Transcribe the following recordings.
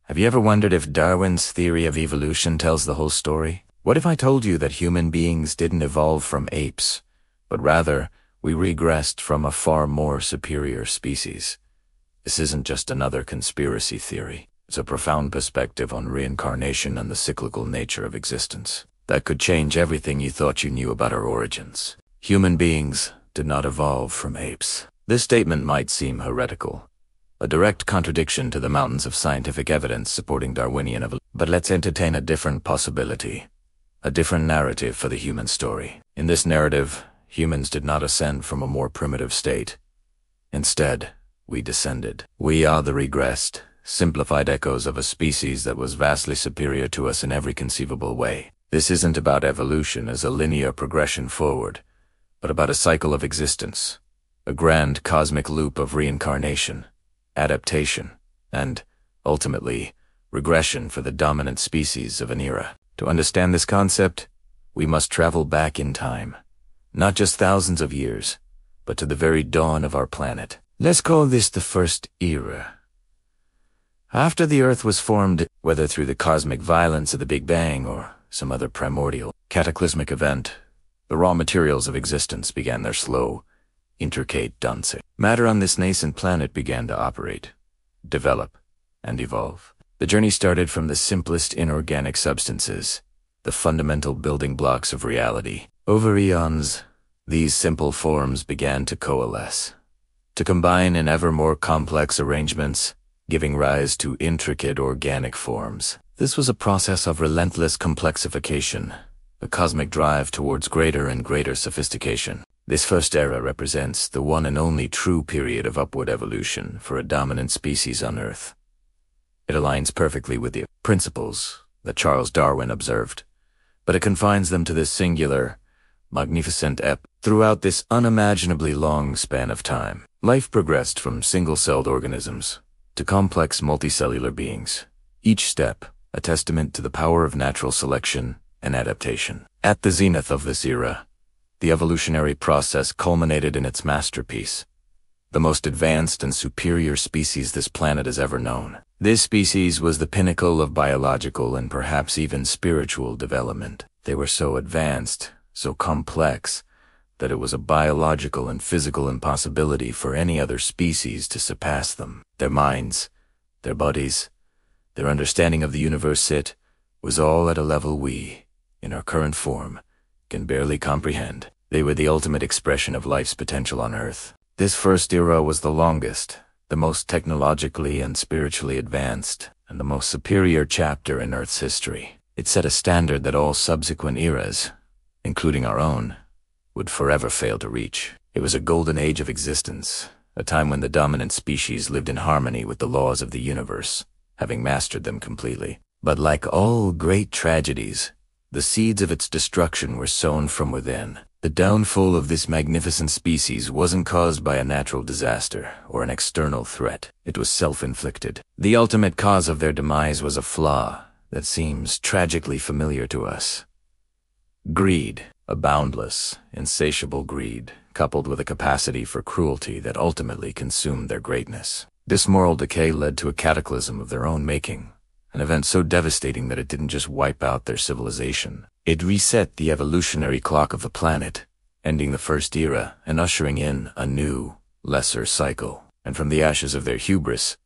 Have you ever wondered if Darwin's theory of evolution tells the whole story? What if I told you that human beings didn't evolve from apes, but rather we regressed from a far more superior species? This isn't just another conspiracy theory. It's a profound perspective on reincarnation and the cyclical nature of existence that could change everything you thought you knew about our origins. Human beings did not evolve from apes. This statement might seem heretical, a direct contradiction to the mountains of scientific evidence supporting Darwinian evolution. But let's entertain a different possibility, a different narrative for the human story. In this narrative, humans did not ascend from a more primitive state. Instead, we descended. We are the regressed, simplified echoes of a species that was vastly superior to us in every conceivable way. This isn't about evolution as a linear progression forward, but about a cycle of existence, a grand cosmic loop of reincarnation, adaptation, and, ultimately, regression for the dominant species of an era. To understand this concept, we must travel back in time, not just thousands of years, but to the very dawn of our planet. Let's call this the first era. After the Earth was formed, whether through the cosmic violence of the Big Bang or some other primordial, cataclysmic event, the raw materials of existence began their slow, intricate dancing. Matter on this nascent planet began to operate, develop, and evolve. The journey started from the simplest inorganic substances, the fundamental building blocks of reality. Over eons, these simple forms began to coalesce, to combine in ever more complex arrangements, giving rise to intricate organic forms. This was a process of relentless complexification, a cosmic drive towards greater and greater sophistication. This first era represents the one and only true period of upward evolution for a dominant species on Earth. It aligns perfectly with the principles that Charles Darwin observed, but it confines them to this singular, magnificent epoch. Throughout this unimaginably long span of time, life progressed from single-celled organisms to complex multicellular beings, each step a testament to the power of natural selection and adaptation. At the zenith of this era, the evolutionary process culminated in its masterpiece, the most advanced and superior species this planet has ever known. This species was the pinnacle of biological and perhaps even spiritual development. They were so advanced, so complex, that it was a biological and physical impossibility for any other species to surpass them. Their minds, their bodies, their understanding of the universe was all at a level we, in our current form, can barely comprehend. They were the ultimate expression of life's potential on Earth. This first era was the longest, the most technologically and spiritually advanced, and the most superior chapter in Earth's history. It set a standard that all subsequent eras, including our own, would forever fail to reach. It was a golden age of existence, a time when the dominant species lived in harmony with the laws of the universe, having mastered them completely. But like all great tragedies, the seeds of its destruction were sown from within. The downfall of this magnificent species wasn't caused by a natural disaster or an external threat. It was self-inflicted. The ultimate cause of their demise was a flaw that seems tragically familiar to us. Greed, a boundless, insatiable greed, coupled with a capacity for cruelty that ultimately consumed their greatness. This moral decay led to a cataclysm of their own making, an event so devastating that it didn't just wipe out their civilization. It reset the evolutionary clock of the planet, ending the first era and ushering in a new, lesser cycle. And from the ashes of their hubris,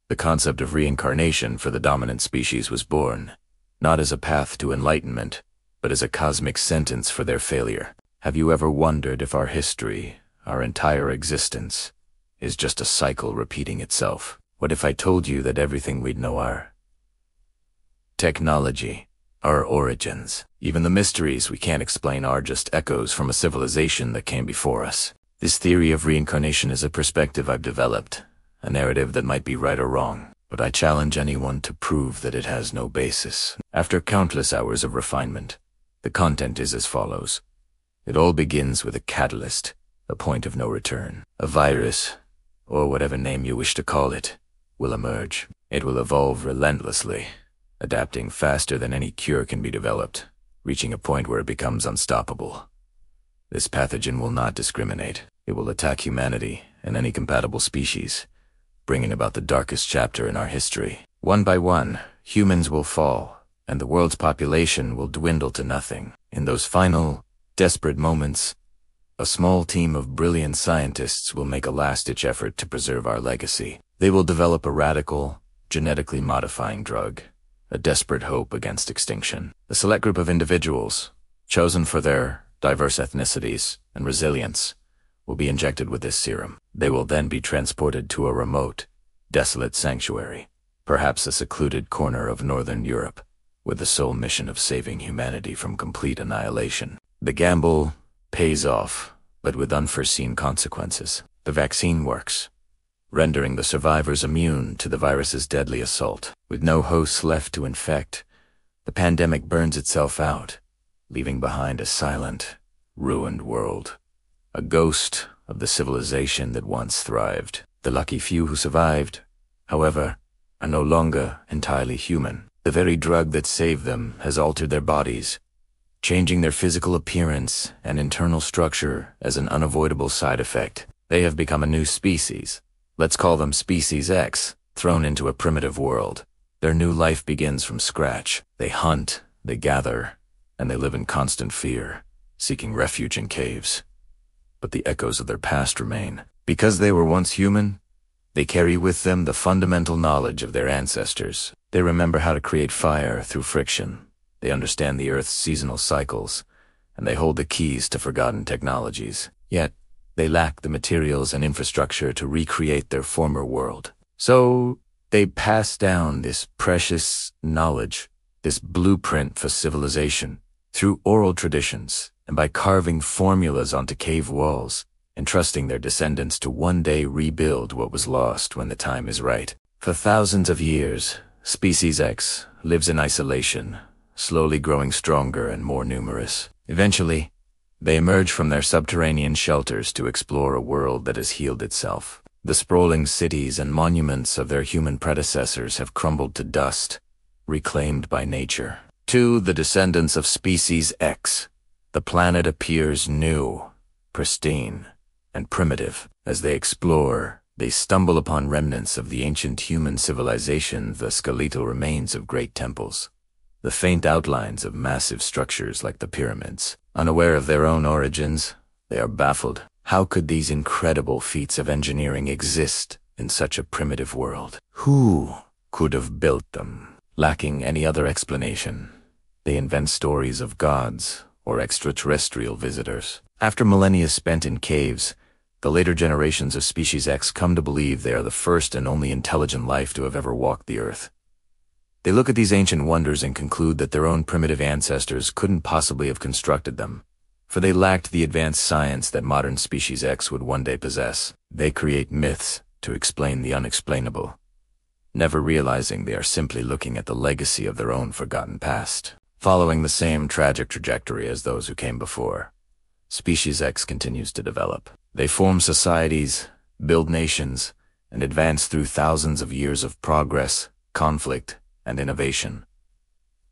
the concept of reincarnation for the dominant species was born, not as a path to enlightenment, but as a cosmic sentence for their failure. Have you ever wondered if our history, our entire existence, is just a cycle repeating itself? What if I told you that everything we know, our technology, our origins, even the mysteries we can't explain, are just echoes from a civilization that came before us? This theory of reincarnation is a perspective I've developed, a narrative that might be right or wrong, but I challenge anyone to prove that it has no basis. After countless hours of refinement, the content is as follows. It all begins with a catalyst, a point of no return. A virus, or whatever name you wish to call it, will emerge. It will evolve relentlessly, adapting faster than any cure can be developed, reaching a point where it becomes unstoppable. This pathogen will not discriminate. It will attack humanity and any compatible species, bringing about the darkest chapter in our history. One by one, humans will fall, and the world's population will dwindle to nothing. In those final, desperate moments, a small team of brilliant scientists will make a last-ditch effort to preserve our legacy. They will develop a radical, genetically modifying drug, a desperate hope against extinction. A select group of individuals, chosen for their diverse ethnicities and resilience, will be injected with this serum. They will then be transported to a remote, desolate sanctuary, perhaps a secluded corner of northern Europe, with the sole mission of saving humanity from complete annihilation. The gamble pays off, but with unforeseen consequences. The vaccine works, rendering the survivors immune to the virus's deadly assault. With no hosts left to infect, the pandemic burns itself out, leaving behind a silent, ruined world, a ghost of the civilization that once thrived. The lucky few who survived, however, are no longer entirely human. The very drug that saved them has altered their bodies, changing their physical appearance and internal structure as an unavoidable side effect. They have become a new species. Let's call them Species X, thrown into a primitive world. Their new life begins from scratch. They hunt, they gather, and they live in constant fear, seeking refuge in caves. But the echoes of their past remain. Because they were once human, they carry with them the fundamental knowledge of their ancestors. They remember how to create fire through friction. They understand the Earth's seasonal cycles, and they hold the keys to forgotten technologies. Yet, they lack the materials and infrastructure to recreate their former world. So, they pass down this precious knowledge, this blueprint for civilization, through oral traditions and by carving formulas onto cave walls, entrusting their descendants to one day rebuild what was lost when the time is right. For thousands of years, Species X lives in isolation, slowly growing stronger and more numerous. Eventually, they emerge from their subterranean shelters to explore a world that has healed itself. The sprawling cities and monuments of their human predecessors have crumbled to dust, reclaimed by nature. To the descendants of Species X, the planet appears new, pristine, and primitive. As they explore, they stumble upon remnants of the ancient human civilization, the skeletal remains of great temples, the faint outlines of massive structures like the pyramids. Unaware of their own origins, they are baffled. How could these incredible feats of engineering exist in such a primitive world? Who could have built them? Lacking any other explanation, they invent stories of gods or extraterrestrial visitors. After millennia spent in caves, the later generations of Species X come to believe they are the first and only intelligent life to have ever walked the Earth. They look at these ancient wonders and conclude that their own primitive ancestors couldn't possibly have constructed them, for they lacked the advanced science that modern Species X would one day possess. They create myths to explain the unexplainable, never realizing they are simply looking at the legacy of their own forgotten past. Following the same tragic trajectory as those who came before, Species X continues to develop. They form societies, build nations, and advance through thousands of years of progress, conflict, and innovation.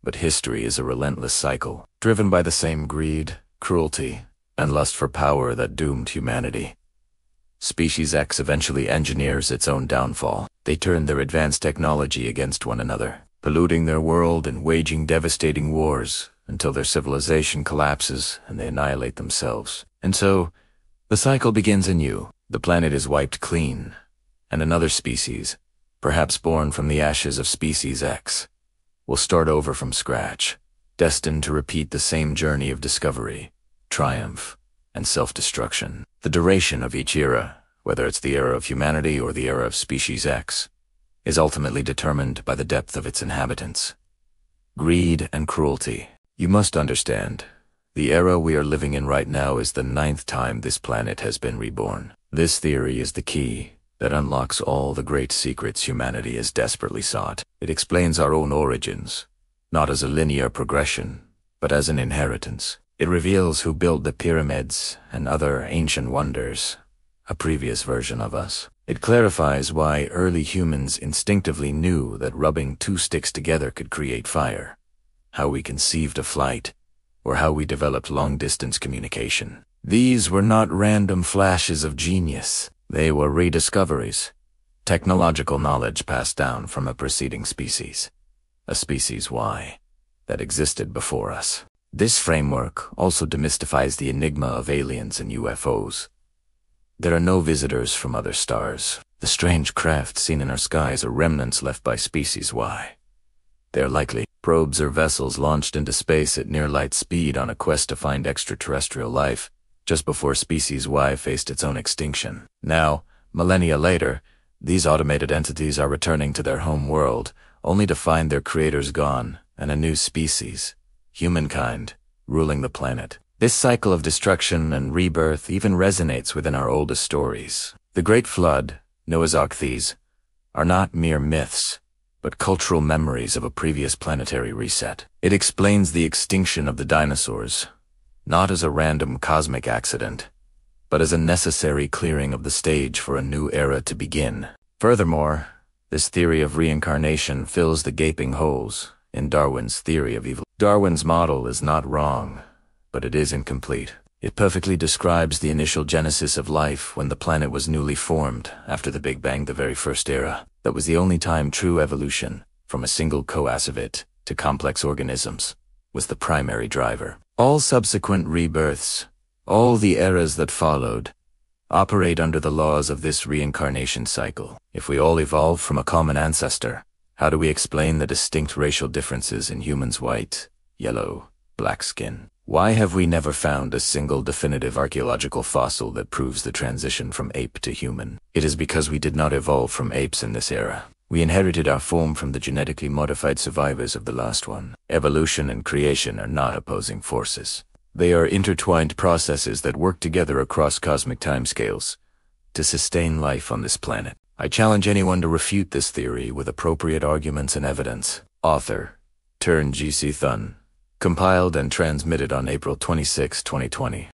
But history is a relentless cycle, driven by the same greed, cruelty, and lust for power that doomed humanity. Species X eventually engineers its own downfall. They turn their advanced technology against one another, polluting their world and waging devastating wars until their civilization collapses and they annihilate themselves. And so, the cycle begins anew. The planet is wiped clean, and another species, perhaps born from the ashes of Species X, will start over from scratch, destined to repeat the same journey of discovery, triumph, and self-destruction. The duration of each era, whether it's the era of humanity or the era of Species X, is ultimately determined by the depth of its inhabitants. Greed and cruelty. You must understand, the era we are living in right now is the 9th time this planet has been reborn. This theory is the key that unlocks all the great secrets humanity has desperately sought. It explains our own origins, not as a linear progression, but as an inheritance. It reveals who built the pyramids and other ancient wonders, a previous version of us. It clarifies why early humans instinctively knew that rubbing 2 sticks together could create fire, how we conceived a flight, or how we developed long-distance communication. These were not random flashes of genius. They were rediscoveries, technological knowledge passed down from a preceding species, a species Y, that existed before us. This framework also demystifies the enigma of aliens and UFOs. There are no visitors from other stars. The strange craft seen in our skies are remnants left by species Y. They are likely probes or vessels launched into space at near light speed on a quest to find extraterrestrial life, just before species Y faced its own extinction. Now, millennia later, these automated entities are returning to their home world, only to find their creators gone and a new species, humankind, ruling the planet. This cycle of destruction and rebirth even resonates within our oldest stories. The Great Flood, Noah's Ark, are not mere myths, but cultural memories of a previous planetary reset. It explains the extinction of the dinosaurs, not as a random cosmic accident, but as a necessary clearing of the stage for a new era to begin. Furthermore, this theory of reincarnation fills the gaping holes in Darwin's theory of evolution. Darwin's model is not wrong, but it is incomplete. It perfectly describes the initial genesis of life when the planet was newly formed after the Big Bang, the very first era. That was the only time true evolution, from a single coasivate to complex organisms, was the primary driver. All subsequent rebirths, all the eras that followed, operate under the laws of this reincarnation cycle. If we all evolved from a common ancestor, how do we explain the distinct racial differences in humans' white, yellow, black skin? Why have we never found a single definitive archaeological fossil that proves the transition from ape to human? It is because we did not evolve from apes in this era. We inherited our form from the genetically modified survivors of the last one. Evolution and creation are not opposing forces. They are intertwined processes that work together across cosmic timescales to sustain life on this planet. I challenge anyone to refute this theory with appropriate arguments and evidence. Author, Turn G.C. Thun. Compiled and transmitted on April 26, 2020.